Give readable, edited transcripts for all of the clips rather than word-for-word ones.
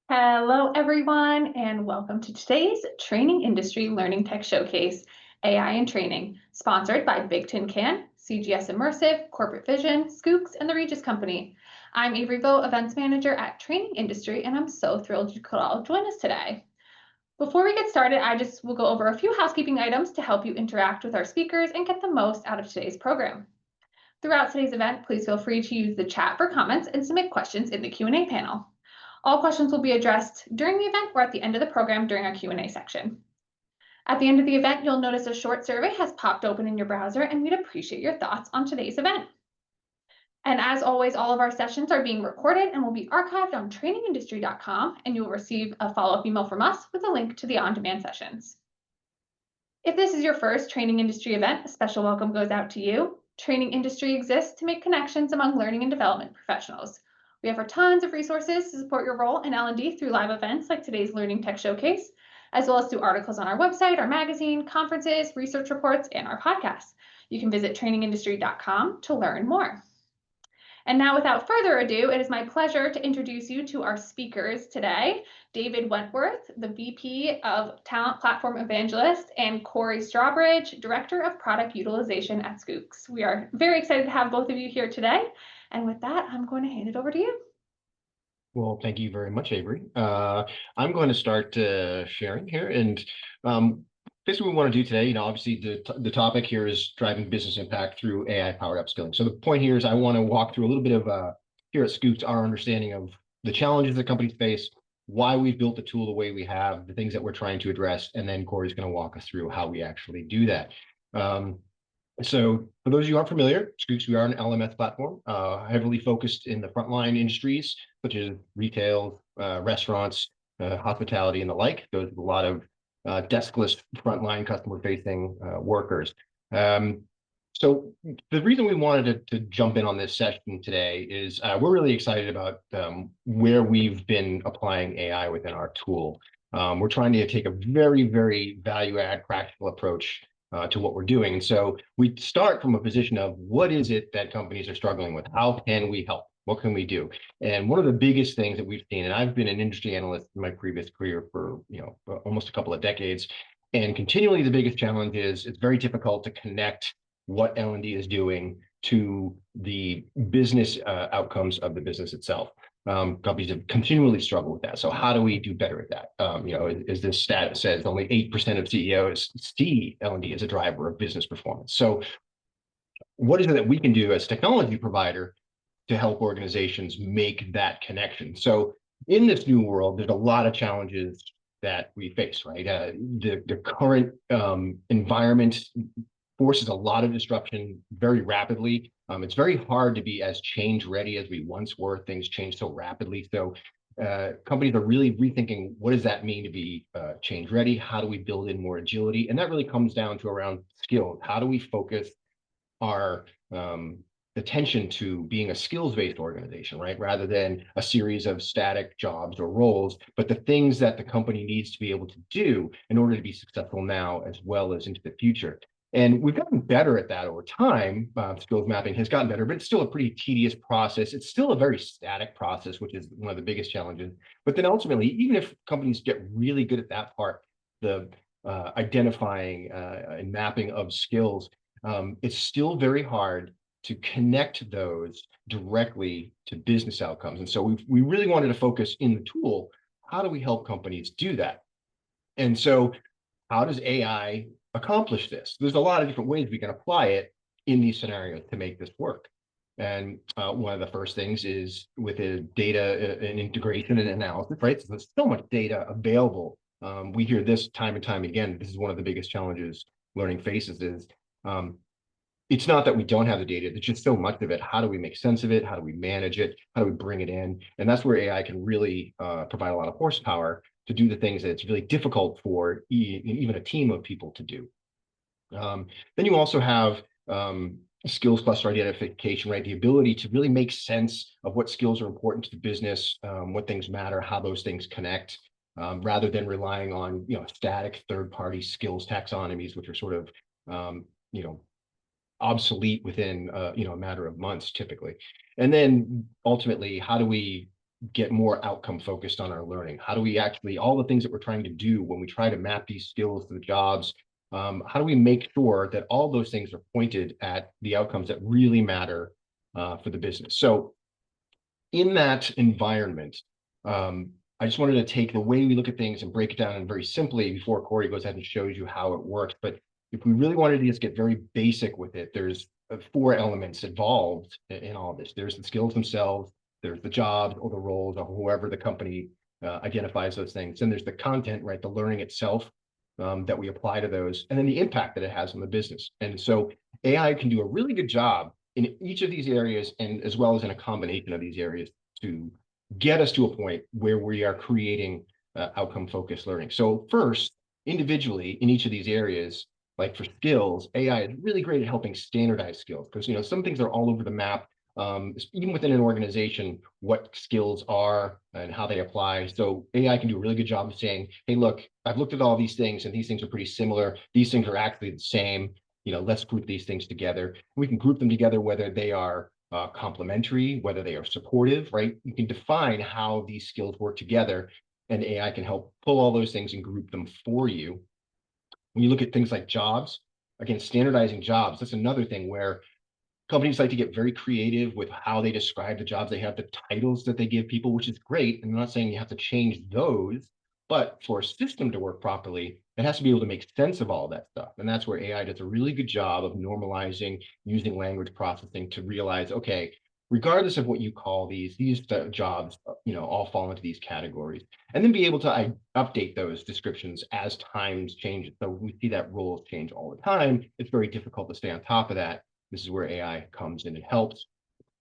Hello, everyone, and welcome to today's Training Industry Learning Tech Showcase, AI and Training, sponsored by Big Tin Can, CGS Immersive, Corporate Vision, Schoox, and the Regis Company. I'm Avery Vo, Events Manager at Training Industry, and I'm so thrilled you could all join us today. Before we get started, I just will go over a few housekeeping items to help you interact with our speakers and get the most out of today's program. Throughout today's event, please feel free to use the chat for comments and submit questions in the Q&A panel. All questions will be addressed during the event or at the end of the program during our Q&A section. At the end of the event, you'll notice a short survey has popped open in your browser, and we'd appreciate your thoughts on today's event. And as always, all of our sessions are being recorded and will be archived on trainingindustry.com, and you'll receive a follow-up email from us with a link to the on-demand sessions. If this is your first Training Industry event, a special welcome goes out to you. Training Industry exists to make connections among learning and development professionals. We offer tons of resources to support your role in L&D through live events like today's Learning Tech Showcase, as well as through articles on our website, our magazine, conferences, research reports, and our podcasts. You can visit trainingindustry.com to learn more. And now, without further ado, it is my pleasure to introduce you to our speakers today, David Wentworth, the VP of Talent Platform Evangelist, and Cory Strawbridge, Director of Product Utilization at Schoox. We are very excited to have both of you here today. And with that, I'm going to hand it over to you. Well, thank you very much, Avery. I'm going to start sharing here. And basically what we want to do today, obviously the topic here is driving business impact through AI-powered upskilling. So the point here is I want to walk through a little bit of, here at Schoox, our understanding of the challenges that companies face, why we've built the tool the way we have, the things that we're trying to address, and then Cory's going to walk us through how we actually do that. So for those of you who aren't familiar, Schoox, we are an LMS platform, heavily focused in the frontline industries, such as retail, restaurants, hospitality, and the like. Those are a lot of deskless frontline customer-facing workers. So the reason we wanted to jump in on this session today is we're really excited about where we've been applying AI within our tool. We're trying to take a very, very value-add practical approach to what we're doing. And so we start from a position of what is it that companies are struggling with? How can we help? What can we do? And one of the biggest things that we've seen, and I've been an industry analyst in my previous career for almost a couple of decades, and continually the biggest challenge is it's very difficult to connect what L&D is doing to the business outcomes of the business itself. Companies have continually struggled with that. So how do we do better at that? As this stat says, only 8% of CEOs see L&D as a driver of business performance. So what is it that we can do as a technology provider to help organizations make that connection? So in this new world, there's a lot of challenges that we face, right? The current environment forces a lot of disruption very rapidly. It's very hard to be as change ready as we once were. Things change so rapidly. So companies are really rethinking, what does that mean to be change ready? How do we build in more agility? And that really comes down to around skills. How do we focus our attention to being a skills-based organization, right? Rather than a series of static jobs or roles, but the things that the company needs to be able to do in order to be successful now as well as into the future. And we've gotten better at that over time. Skills mapping has gotten better, but it's still a pretty tedious process. It's still a very static process, which is one of the biggest challenges. But then ultimately, even if companies get really good at that part, the identifying and mapping of skills, it's still very hard to connect those directly to business outcomes. And so we really wanted to focus in the tool, how do we help companies do that? And so how does AI accomplish this? There's a lot of different ways we can apply it in these scenarios to make this work. And one of the first things is with a data and integration and analysis, right? So there's so much data available. We hear this time and time again. This is one of the biggest challenges learning faces is it's not that we don't have the data, there's just so much of it. How do we make sense of it? How do we manage it? How do we bring it in? And that's where AI can really provide a lot of horsepower to do the things that it's really difficult for even a team of people to do. Then you also have skills cluster identification, right? The ability to really make sense of what skills are important to the business, what things matter, how those things connect, rather than relying on static third-party skills taxonomies, which are sort of obsolete within a matter of months typically. And then ultimately, how do we get more outcome focused on our learning? How do we actually, all the things that we're trying to do when we try to map these skills to the jobs, how do we make sure that all those things are pointed at the outcomes that really matter for the business? So in that environment, I just wanted to take the way we look at things and break it down and very simply before Cory goes ahead and shows you how it works. But if we really wanted to just get very basic with it, there's 4 elements involved in all of this. There's the skills themselves, there's the jobs or the roles or whoever the company identifies those things. Then there's the content, right? The learning itself that we apply to those, and then the impact that it has on the business. And so AI can do a really good job in each of these areas, and as well as in a combination of these areas, to get us to a point where we are creating outcome focused learning. So first, individually in each of these areas, like for skills, AI is really great at helping standardize skills, because some things are all over the map, even within an organization, what skills are and how they apply. So AI can do a really good job of saying, hey, look, I've looked at all these things and these things are pretty similar. These things are actually the same. Let's group these things together. We can group them together whether they are complementary, whether they are supportive, right? You can define how these skills work together, and AI can help pull all those things and group them for you. When you look at things like jobs, again, standardizing jobs, that's another thing where companies like to get very creative with how they describe the jobs. They have the titles that they give people, which is great. And I'm not saying you have to change those, but for a system to work properly, it has to be able to make sense of all that stuff. And that's where AI does a really good job of normalizing, using language processing to realize, okay, regardless of what you call these jobs, all fall into these categories. And then be able to update those descriptions as times change. So we see that roles change all the time. It's very difficult to stay on top of that. This is where AI comes in and helps.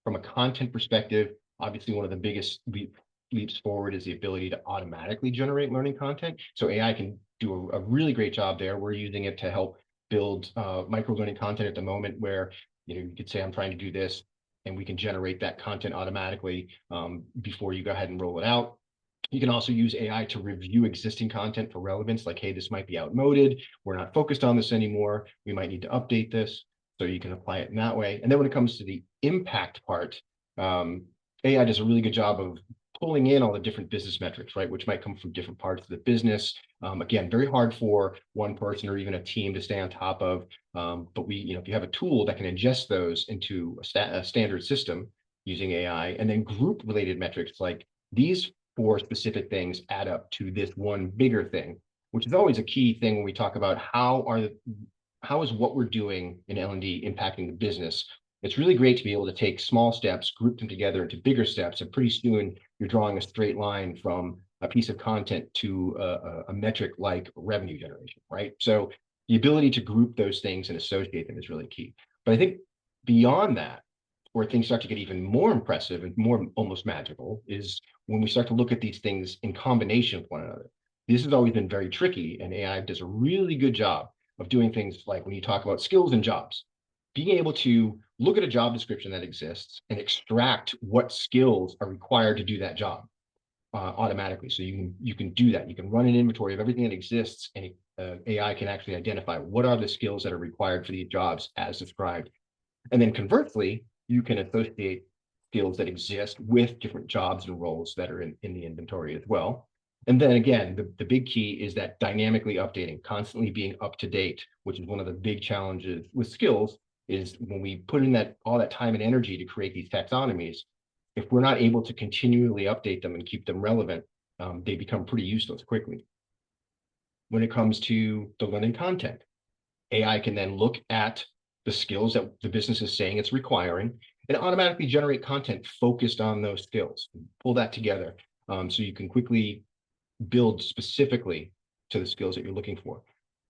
From a content perspective, obviously one of the biggest leaps forward is the ability to automatically generate learning content. So AI can do a really great job there. We're using it to help build micro learning content at the moment, where you could say, I'm trying to do this, and we can generate that content automatically before you go ahead and roll it out. You can also use AI to review existing content for relevance, like, hey, this might be outmoded. We're not focused on this anymore. We might need to update this. So you can apply it in that way. And then when it comes to the impact part, AI does a really good job of pulling in all the different business metrics, right, which might come from different parts of the business. Again, very hard for one person or even a team to stay on top of. But if you have a tool that can ingest those into a standard system using AI, and then group related metrics like these 4 specific things add up to this one bigger thing, which is always a key thing when we talk about how is what we're doing in L&D impacting the business. It's really great to be able to take small steps, group them together into bigger steps, and pretty soon you're drawing a straight line from a piece of content to a metric like revenue generation, right? So the ability to group those things and associate them is really key. But I think beyond that, where things start to get even more impressive and more almost magical, is when we start to look at these things in combination with one another. This has always been very tricky, and AI does a really good job of doing things like when you talk about skills and jobs, being able to look at a job description that exists and extract what skills are required to do that job automatically. So you can do that. You can run an inventory of everything that exists, and AI can actually identify what are the skills that are required for these jobs as described. And then conversely, you can associate skills that exist with different jobs and roles that are in the inventory as well. And then again, the big key is that dynamically updating, constantly being up to date, which is one of the big challenges with skills, is when we put in all that time and energy to create these taxonomies, if we're not able to continually update them and keep them relevant, they become pretty useless quickly. When it comes to the learning content, AI can then look at the skills that the business is saying it's requiring and automatically generate content focused on those skills, pull that together so you can quickly build specifically to the skills that you're looking for.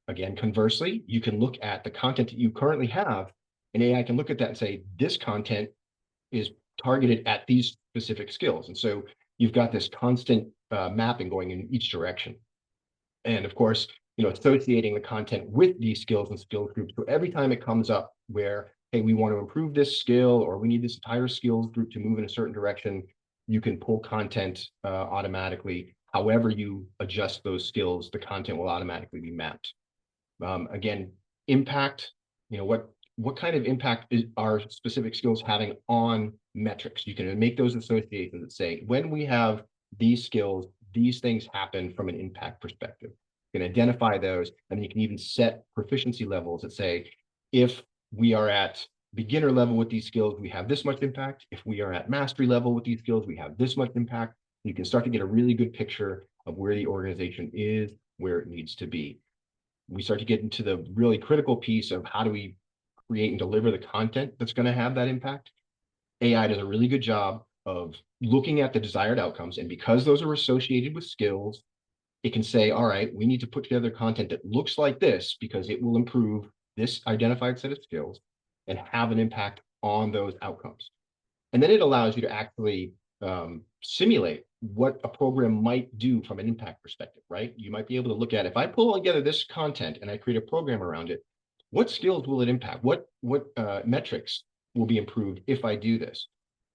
Again, conversely, you can look at the content that you currently have, and AI can look at that and say, this content is targeted at these specific skills. And so you've got this constant mapping going in each direction. And of course, associating the content with these skills and skills groups. So every time it comes up where, hey, we want to improve this skill, or we need this entire skills group to move in a certain direction, you can pull content automatically. However you adjust those skills, the content will automatically be mapped. Again, impact, what what kind of impact are specific skills having on metrics. You can make those associations that say, when we have these skills, these things happen from an impact perspective. You can identify those, and you can even set proficiency levels that say, if we are at beginner level with these skills, we have this much impact. If we are at mastery level with these skills, we have this much impact. You can start to get a really good picture of where the organization is, where it needs to be. We start to get into the really critical piece of how do we create and deliver the content that's going to have that impact. AI does a really good job of looking at the desired outcomes. And because those are associated with skills, it can say, all right, we need to put together content that looks like this because it will improve this identified set of skills and have an impact on those outcomes. And then it allows you to actually simulate what a program might do from an impact perspective, right? You might be able to look at, if I pull together this content and I create a program around it, what skills will it impact? What metrics will be improved if I do this?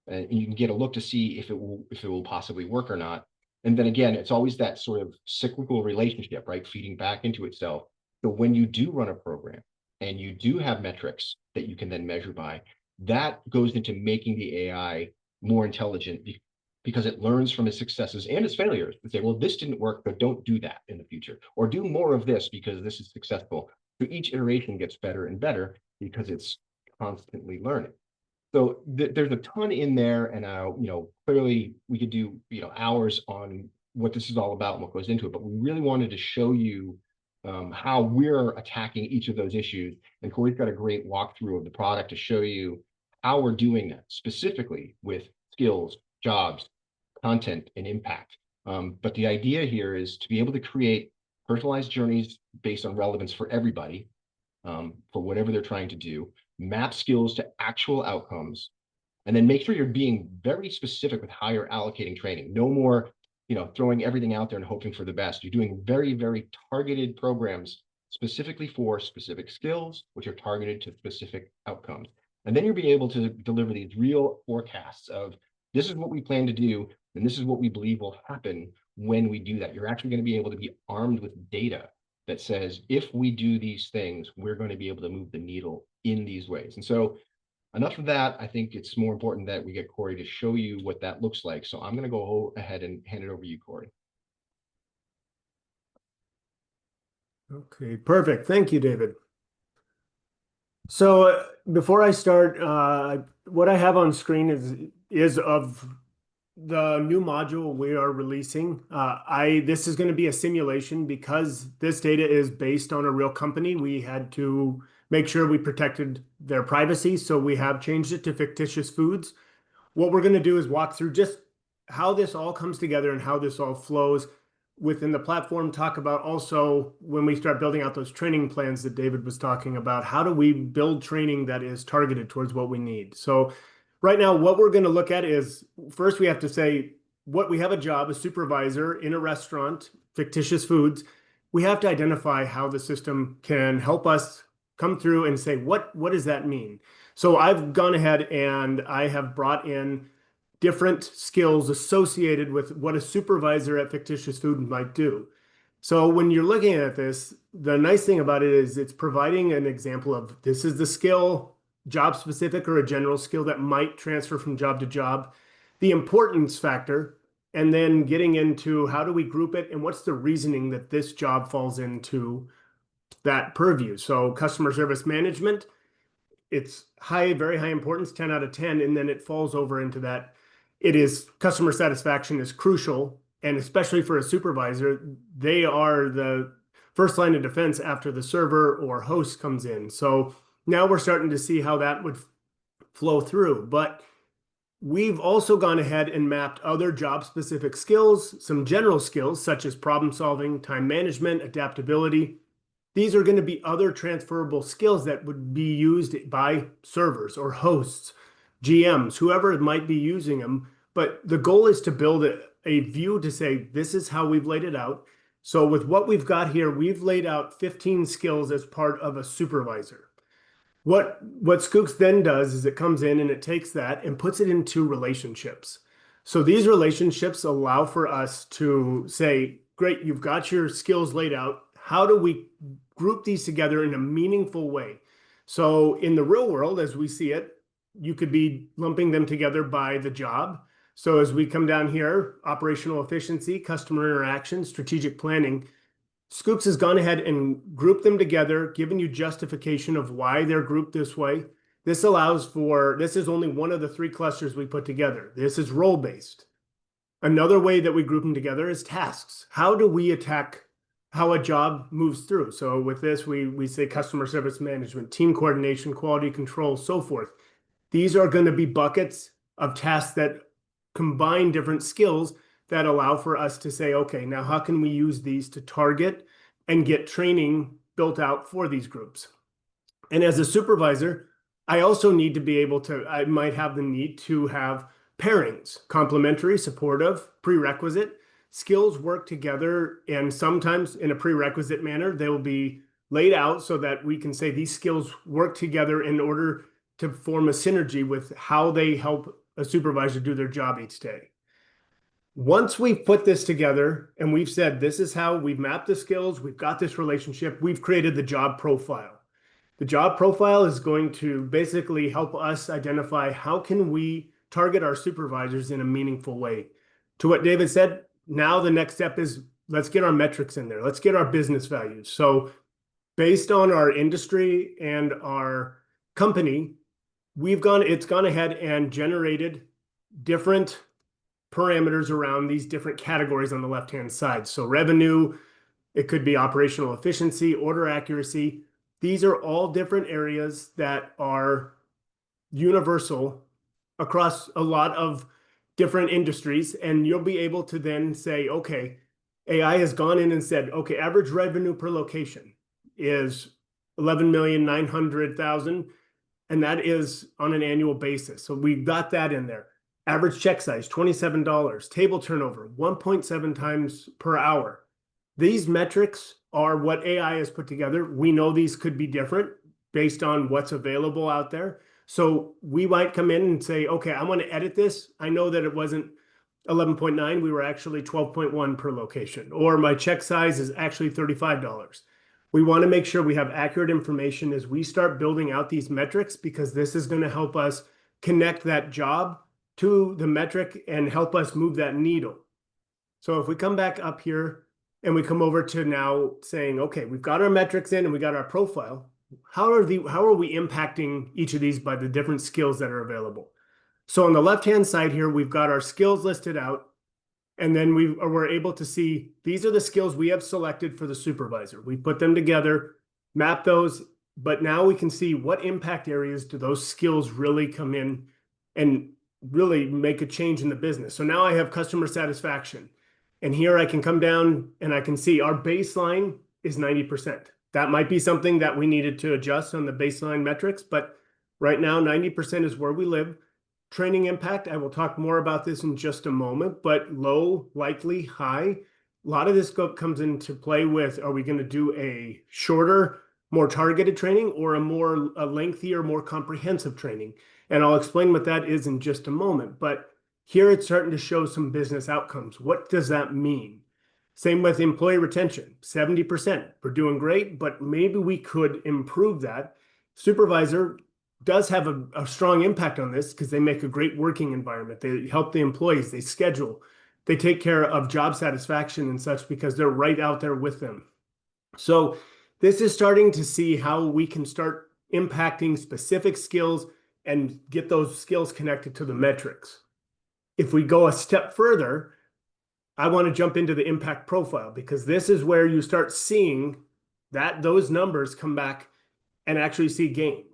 And you can get a look to see if it will possibly work or not. And then again, it's always that sort of cyclical relationship, right? Feeding back into itself. So when you do run a program and you do have metrics that you can then measure by, that goes into making the AI more intelligent because it learns from its successes and its failures to say, well, this didn't work, but don't do that in the future, or do more of this because this is successful. So each iteration gets better and better because it's constantly learning. So there's a ton in there, and clearly we could do hours on what this is all about and what goes into it. But we really wanted to show you how we're attacking each of those issues. And Cory's got a great walkthrough of the product to show you how we're doing that specifically with skills, jobs, content, and impact. But the idea here is to be able to create personalized journeys based on relevance for everybody, for whatever they're trying to do, map skills to actual outcomes, and then make sure you're being very specific with how you're allocating training. No more, throwing everything out there and hoping for the best. You're doing very, very targeted programs specifically for specific skills, which are targeted to specific outcomes. And then you'll be able to deliver these real forecasts of, this is what we plan to do, and this is what we believe will happen when we do that. You're actually going to be able to be armed with data that says, if we do these things, we're going to be able to move the needle in these ways. And so enough of that. I think it's more important that we get Cory to show you what that looks like. So I'm going to go ahead and hand it over to you, Cory. Okay, perfect. Thank you, David. So before I start, what I have on screen is of the new module we are releasing. This is going to be a simulation because this data is based on a real company. We had to make sure we protected their privacy, so we have changed it to fictitious foods. What we're going to do is walk through just how this all comes together and how this all flows within the platform. Talk about also when we start building out those training plans that David was talking about, how do we build training that is targeted towards what we need? So right now, what we're going to look at is, first we have to say, what we have a job, a supervisor in a restaurant, fictitious foods. We have to identify how the system can help us come through and say, what does that mean? So I've gone ahead and I have brought in different skills associated with what a supervisor at fictitious food might do. So when you're looking at this, the nice thing about it is it's providing an example of, this is the skill, job specific or a general skill that might transfer from job to job, the importance factor, and then getting into how do we group it and what's the reasoning that this job falls into that purview. So customer service management, it's high, very high importance, 10 out of 10, and then it falls over into that. It is customer satisfaction is crucial, and especially for a supervisor, they are the first line of defense after the server or host comes in. So now we're starting to see how that would flow through. But we've also gone ahead and mapped other job-specific skills, some general skills such as problem solving, time management, adaptability. These are going to be other transferable skills that would be used by servers or hosts, GMs, whoever might be using them. But the goal is to build a view to say, this is how we've laid it out. So with what we've got here, we've laid out 15 skills as part of a supervisor. What Schoox then does is it comes in and it takes that and puts it into relationships. So these relationships allow for us to say, great, you've got your skills laid out. How do we group these together in a meaningful way? So in the real world, as we see it, you could be lumping them together by the job. So as we come down here, operational efficiency, customer interaction, strategic planning, Schoox has gone ahead and grouped them together, given you justification of why they're grouped this way. This allows for, this is only one of the 3 clusters we put together. This is role-based. Another way that we group them together is tasks. How do we attack how a job moves through? So with this, we say customer service management, team coordination, quality control, so forth. These are going to be buckets of tasks that combine different skills that allow for us to say, okay, now how can we use these to target and get training built out for these groups? And as a supervisor, I also need to be able to, I might have the need to have pairings, complementary, supportive, prerequisite. Skills work together, and sometimes in a prerequisite manner, they will be laid out so that we can say these skills work together in order to form a synergy with how they help a supervisor do their job each day. Once we've put this together and we've said, this is how we've mapped the skills, we've got this relationship, we've created the job profile. The job profile is going to basically help us identify how can we target our supervisors in a meaningful way. To what David said, now the next step is let's get our metrics in there. Let's get our business values. So based on our industry and our company, it's gone ahead and generated different parameters around these different categories on the left-hand side. So revenue, it could be operational efficiency, order accuracy. These are all different areas that are universal across a lot of different industries. And you'll be able to then say, okay, AI has gone in and said, okay, average revenue per location is 11,900,000, and that is on an annual basis. So we've got that in there. Average check size, $27. Table turnover, 1.7 times per hour. These metrics are what AI has put together. We know these could be different based on what's available out there. So we might come in and say, okay, I want to edit this. I know that it wasn't 11.9. We were actually 12.1 per location. Or my check size is actually $35. We want to make sure we have accurate information as we start building out these metrics, because this is going to help us connect that job to the metric and help us move that needle. So if we come back up here and we come over to now saying, okay, we've got our metrics in and we got our profile. How are we impacting each of these by the different skills that are available? So on the left-hand side here, we've got our skills listed out, and then we're able to see these are the skills we have selected for the supervisor. We put them together, map those, but now we can see what impact areas do those skills really come in and really make a change in the business. So now I have customer satisfaction. And here I can come down and I can see our baseline is 90%. That might be something that we needed to adjust on the baseline metrics, but right now 90% is where we live. Training impact, I will talk more about this in just a moment, but low, likely, high. A lot of this comes into play with, are we going to do a shorter, more targeted training, or a lengthier, more comprehensive training? And I'll explain what that is in just a moment. But here it's starting to show some business outcomes. What does that mean? Same with employee retention, 70%. We're doing great, but maybe we could improve that. Supervisor does have a strong impact on this because they make a great working environment. They help the employees, they schedule, they take care of job satisfaction and such because they're right out there with them. So this is starting to see how we can start impacting specific skills and get those skills connected to the metrics. If we go a step further, I want to jump into the impact profile, because this is where you start seeing that those numbers come back and actually see gain.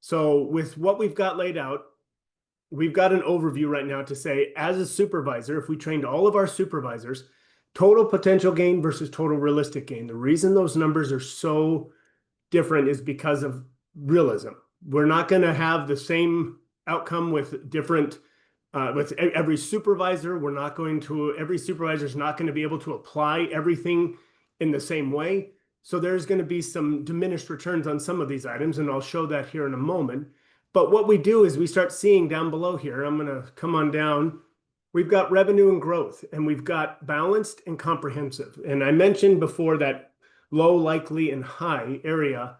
So with what we've got laid out, we've got an overview right now to say, as a supervisor, if we trained all of our supervisors, total potential gain versus total realistic gain. The reason those numbers are so different is because of realism. We're not going to have the same outcome with different with every supervisor. Every supervisor is not going to be able to apply everything in the same way. So there's going to be some diminished returns on some of these items, and I'll show that here in a moment. But what we do is we start seeing down below here, I'm going to come on down, we've got revenue and growth, and we've got balanced and comprehensive. And I mentioned before that low, likely, and high area.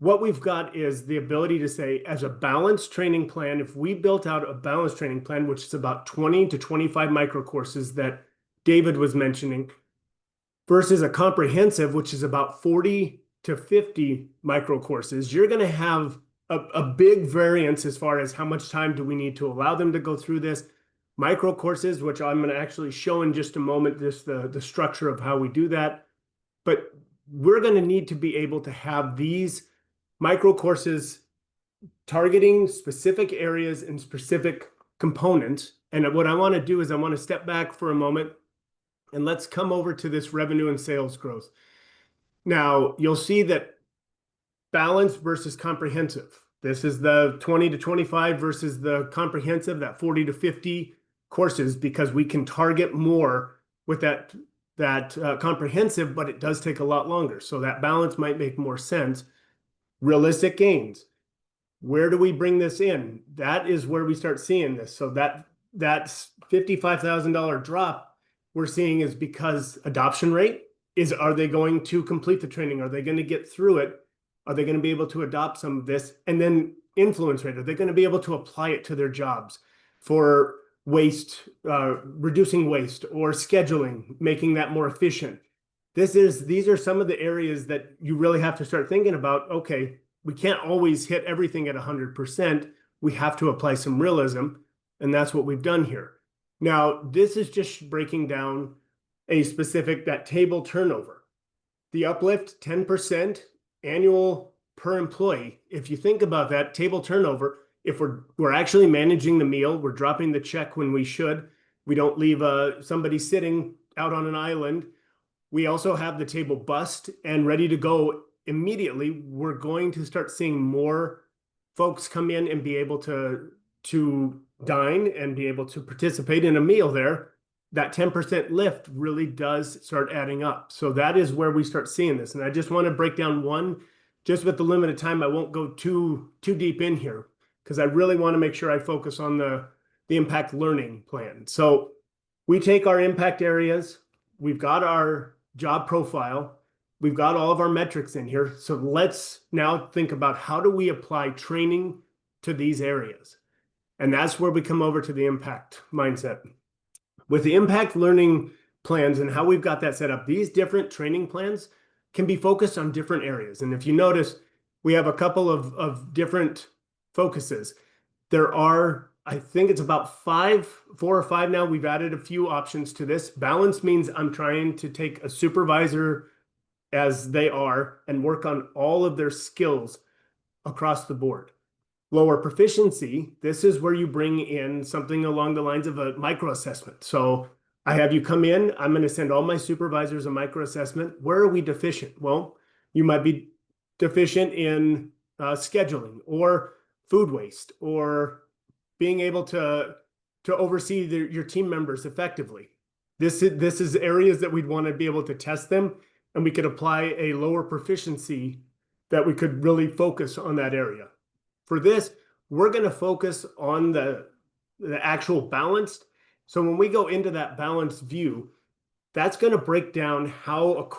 what we've got is the ability to say, as a balanced training plan, if we built out a balanced training plan, which is about 20 to 25 micro courses that David was mentioning, versus a comprehensive, which is about 40 to 50 micro courses, you're going to have a big variance as far as how much time do we need to allow them to go through this. Micro courses, which I'm going to actually show in just a moment, just the structure of how we do that. But we're going to need to be able to have these micro courses targeting specific areas and specific components. And what I want to do is I want to step back for a moment and let's come over to this revenue and sales growth. Now, you'll see that balanced versus comprehensive. This is the 20 to 25 versus the comprehensive, that 40 to 50 courses, because we can target more with that comprehensive, but it does take a lot longer. So that balance might make more sense. Realistic gains. Where do we bring this in? That is where we start seeing this. So that's $55,000 drop we're seeing is because adoption rate is, are they going to complete the training? Are they going to get through it? Are they going to be able to adopt some of this? And then influence rate, are they going to be able to apply it to their jobs for waste, reducing waste, or scheduling, making that more efficient? These are some of the areas that you really have to start thinking about. Okay, we can't always hit everything at 100%. We have to apply some realism, and that's what we've done here. Now, this is just breaking down a specific, that table turnover. The uplift, 10% annual per employee. If you think about that table turnover, if we're actually managing the meal, we're dropping the check when we should, we don't leave somebody sitting out on an island. We also have the table bust and ready to go immediately. We're going to start seeing more folks come in and be able to dine and be able to participate in a meal there. That 10% lift really does start adding up. So that is where we start seeing this. And I just want to break down one, just with the limited time, I won't go too deep in here because I really want to make sure I focus on the impact learning plan. So we take our impact areas, we've got our job profile, we've got all of our metrics in here. So let's now think about how do we apply training to these areas? And that's where we come over to the impact mindset. With the impact learning plans and how we've got that set up, these different training plans can be focused on different areas. And if you notice, we have a couple of different focuses. There are, I think it's about 4 or 5 now. We've added a few options to this. Balance means I'm trying to take a supervisor as they are and work on all of their skills across the board. Lower proficiency, this is where you bring in something along the lines of a micro assessment. So I have you come in, I'm going to send all my supervisors a micro assessment. Where are we deficient? Well, you might be deficient in scheduling or food waste or being able to oversee your team members effectively. This is areas that we'd want to be able to test them, and we could apply a lower proficiency that we could really focus on that area. For this, we're going to focus on the actual balanced. So when we go into that balanced view, that's going to break down how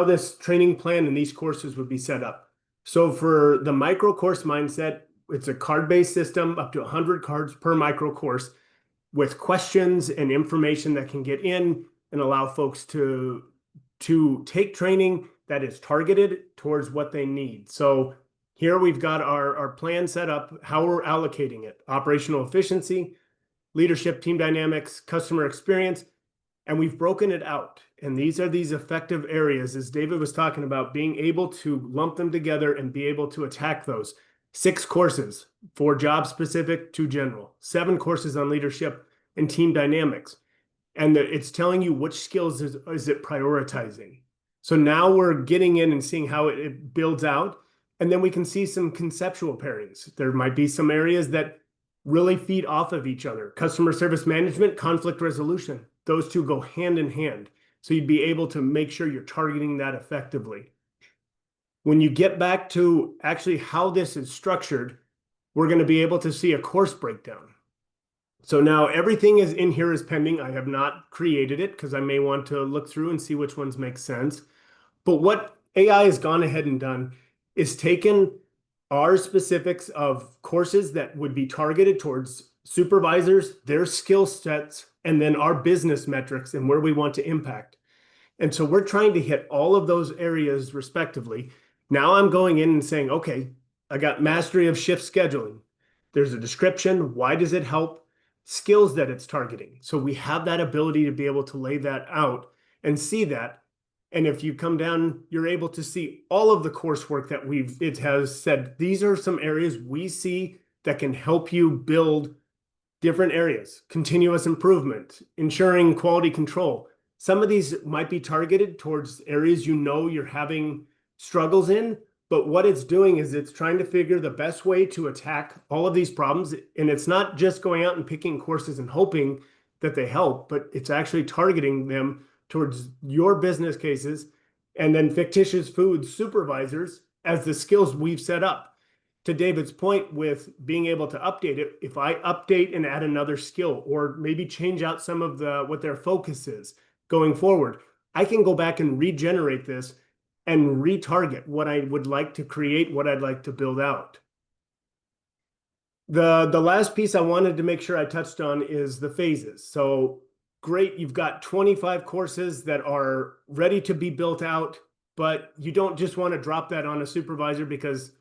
this training plan and these courses would be set up. So for the micro course mindset, it's a card-based system, up to 100 cards per micro course, with questions and information that can get in and allow folks to take training that is targeted towards what they need. So here we've got our plan set up, how we're allocating it: operational efficiency, leadership, team dynamics, customer experience, and we've broken it out. And these are these effective areas, as David was talking about, being able to lump them together and be able to attack those. 6 courses, 4 job specific, 2 general, 7 courses on leadership and team dynamics. And it's telling you which skills is it prioritizing. So now we're getting in and seeing how it builds out. And then we can see some conceptual pairings. There might be some areas that really feed off of each other. Customer service management, conflict resolution. Those two go hand in hand. So you'd be able to make sure you're targeting that effectively. When you get back to actually how this is structured, we're going to be able to see a course breakdown. So now everything is in here is pending. I have not created it because I may want to look through and see which ones make sense. But what AI has gone ahead and done is taken our specifics of courses that would be targeted towards supervisors, their skill sets, and then our business metrics and where we want to impact. And so we're trying to hit all of those areas respectively. Now I'm going in and saying, okay, I got mastery of shift scheduling. There's a description. Why does it help? Skills that it's targeting. So we have that ability to be able to lay that out and see that. And if you come down, you're able to see all of the coursework that it has said, these are some areas we see that can help you build different areas, continuous improvement, ensuring quality control. Some of these might be targeted towards areas you're having struggles in, but what it's doing is it's trying to figure the best way to attack all of these problems. And it's not just going out and picking courses and hoping that they help, but it's actually targeting them towards your business cases and then fictitious food supervisors as the skills we've set up. To David's point with being able to update it, if I update and add another skill or maybe change out some of what their focus is going forward, I can go back and regenerate this and retarget what I would like to create, what I'd like to build out. The last piece I wanted to make sure I touched on is the phases. So great, you've got 25 courses that are ready to be built out, but you don't just want to drop that on a supervisor because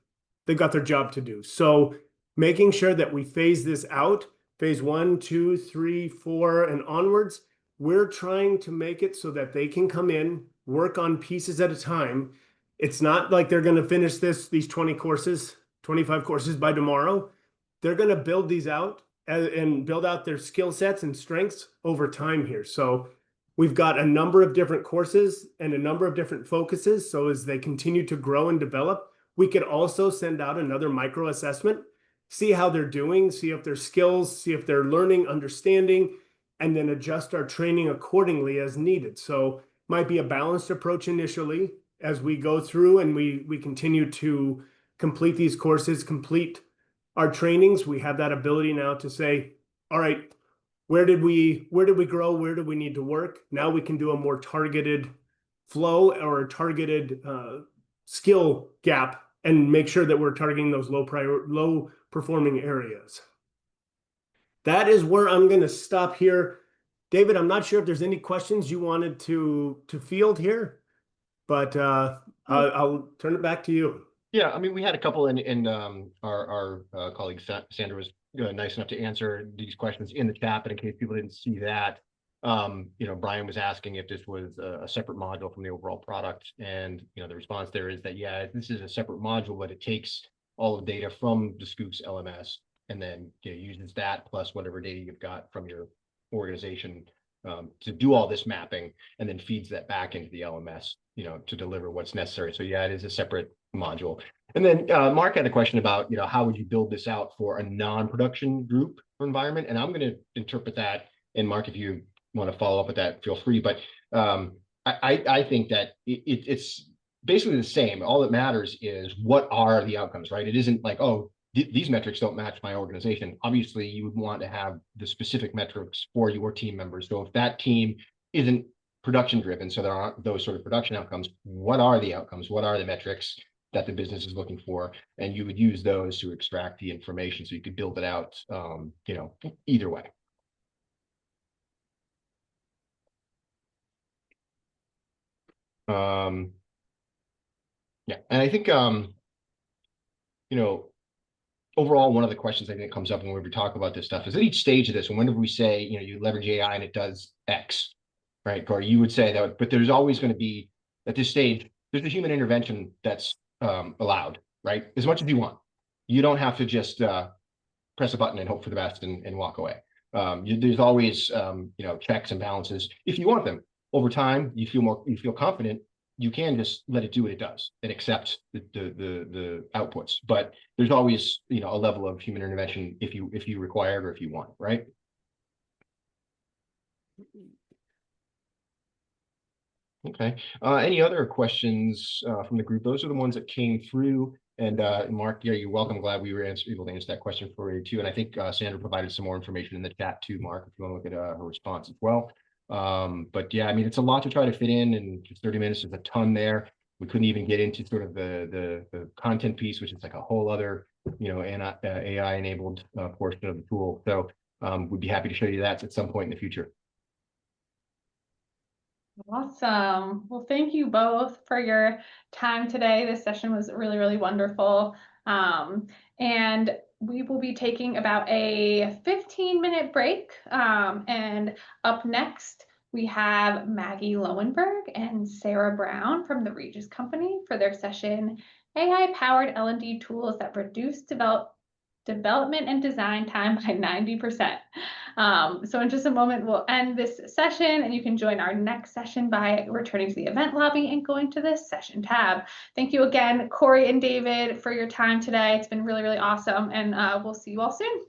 they've got their job to do. So making sure that we phase this out, phase 1, 2, 3, 4, and onwards, we're trying to make it so that they can come in, work on pieces at a time. It's not like they're going to finish these 20 courses, 25 courses by tomorrow. They're going to build these out and build out their skill sets and strengths over time here. So we've got a number of different courses and a number of different focuses. So as they continue to grow and develop, we could also send out another micro assessment, see how they're doing, see if their skills, see if they're learning, understanding, and then adjust our training accordingly as needed. So might be a balanced approach initially as we go through and we continue to complete these courses, complete our trainings. We have that ability now to say, all right, where did we grow? Where do we need to work? Now we can do a more targeted flow or a targeted skill gap and make sure that we're targeting those low performing areas. That is where I'm going to stop here. David, I'm not sure if there's any questions you wanted to field here, but I'll turn it back to you. Yeah, I mean, we had a couple, and our colleague Sandra was nice enough to answer these questions in the chat, but in case people didn't see that, Brian was asking if this was a separate module from the overall product, and the response there is that yeah, this is a separate module, but it takes all the data from the Schoox LMS and then uses that plus whatever data you've got from your organization to do all this mapping, and then feeds that back into the LMS, to deliver what's necessary. So yeah, it is a separate module. And then Mark had a question about, how would you build this out for a non-production group environment? And I'm going to interpret that. And Mark, if you want to follow up with that, feel free. But I think that it's basically the same. All that matters is what are the outcomes, right? It isn't like, oh, these metrics don't match my organization. Obviously, you would want to have the specific metrics for your team members. So if that team isn't production driven, so there aren't those sort of production outcomes, what are the outcomes? What are the metrics that the business is looking for? And you would use those to extract the information so you could build it out, either way. Yeah, and I think, overall, one of the questions I think comes up when we talk about this stuff is at each stage of this, and whenever we say, you leverage AI and it does X, right, Cory, you would say that, but there's always going to be, at this stage, there's a human intervention that's allowed, right? As much as you want. You don't have to just press a button and hope for the best and walk away. There's always, checks and balances if you want them. Over time, you feel confident, you can just let it do what it does and accept the outputs. But there's always, a level of human intervention if you require it or if you want, right? Okay. Any other questions from the group? Those are the ones that came through. And Mark, yeah, you're welcome. Glad we were able to answer that question for you too. And I think Sandra provided some more information in the chat too, Mark, if you want to look at her response as well. But yeah, I mean, it's a lot to try to fit in, and just 30 minutes is a ton there. We couldn't even get into sort of the content piece, which is like a whole other, AI enabled portion of the tool. So we'd be happy to show you that at some point in the future. Awesome. Well, thank you both for your time today. This session was really, really wonderful. And we will be taking about a 15-minute break. And up next, we have Maggie Lowenberg and Sarah Brown from the Regis Company for their session, AI-powered L&D tools that reduce development and design time by 90%. So in just a moment, we'll end this session, and you can join our next session by returning to the event lobby and going to the session tab. Thank you again, Cory and David, for your time today. It's been really, really awesome, and we'll see you all soon.